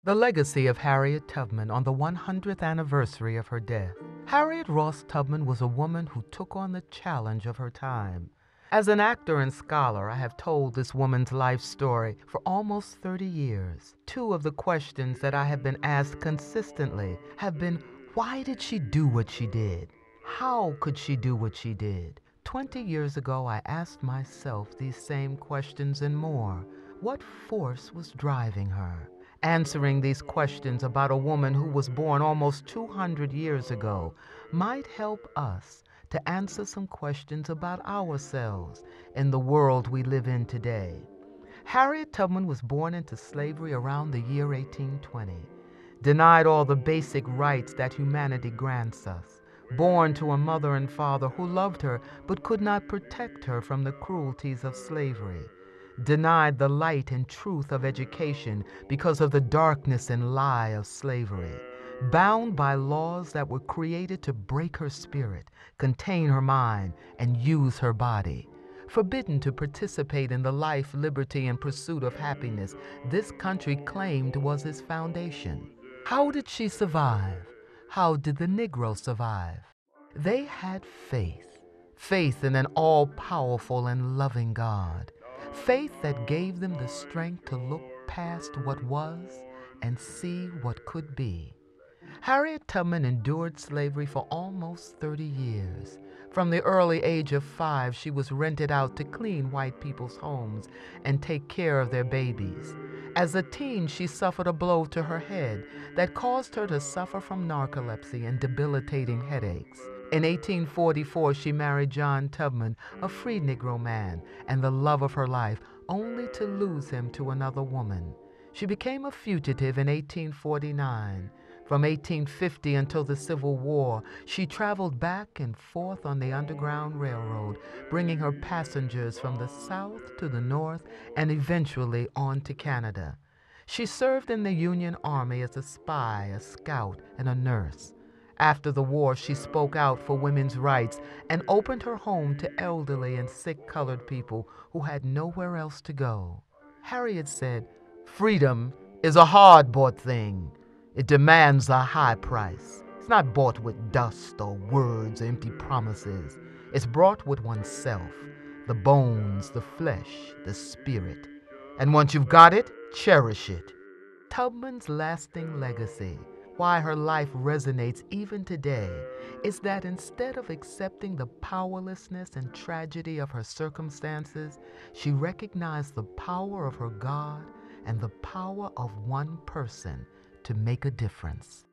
The legacy of Harriet Tubman on the 100th anniversary of her death. Harriet Ross Tubman was a woman who took on the challenge of her time. As an actor and scholar, I have told this woman's life story for almost 30 years. Two of the questions that I have been asked consistently have been, why did she do what she did? How could she do what she did? 20 years ago, I asked myself these same questions and more. What force was driving her? Answering these questions about a woman who was born almost 200 years ago might help us to answer some questions about ourselves in the world we live in today. Harriet Tubman was born into slavery around the year 1820, denied all the basic rights that humanity grants us, born to a mother and father who loved her but could not protect her from the cruelties of slavery, denied the light and truth of education because of the darkness and lie of slavery, bound by laws that were created to break her spirit, contain her mind, and use her body, forbidden to participate in the life, liberty, and pursuit of happiness this country claimed was its foundation. How did she survive? How did the Negro survive? They had faith, faith in an all-powerful and loving God, faith that gave them the strength to look past what was and see what could be. Harriet Tubman endured slavery for almost 30 years. From the early age of 5, she was rented out to clean white people's homes and take care of their babies. As a teen, she suffered a blow to her head that caused her to suffer from narcolepsy and debilitating headaches. In 1844, she married John Tubman, a free Negro man and the love of her life, only to lose him to another woman. She became a fugitive in 1849. From 1850 until the Civil War, she traveled back and forth on the Underground Railroad, bringing her passengers from the South to the North and eventually on to Canada. She served in the Union Army as a spy, a scout, and a nurse. After the war, she spoke out for women's rights and opened her home to elderly and sick colored people who had nowhere else to go. Harriet said, "Freedom is a hard-bought thing. It demands a high price. It's not bought with dust or words or empty promises. It's bought with oneself, the bones, the flesh, the spirit. And once you've got it, cherish it." Tubman's lasting legacy, why her life resonates even today, is that instead of accepting the powerlessness and tragedy of her circumstances, she recognized the power of her God and the power of one person to make a difference.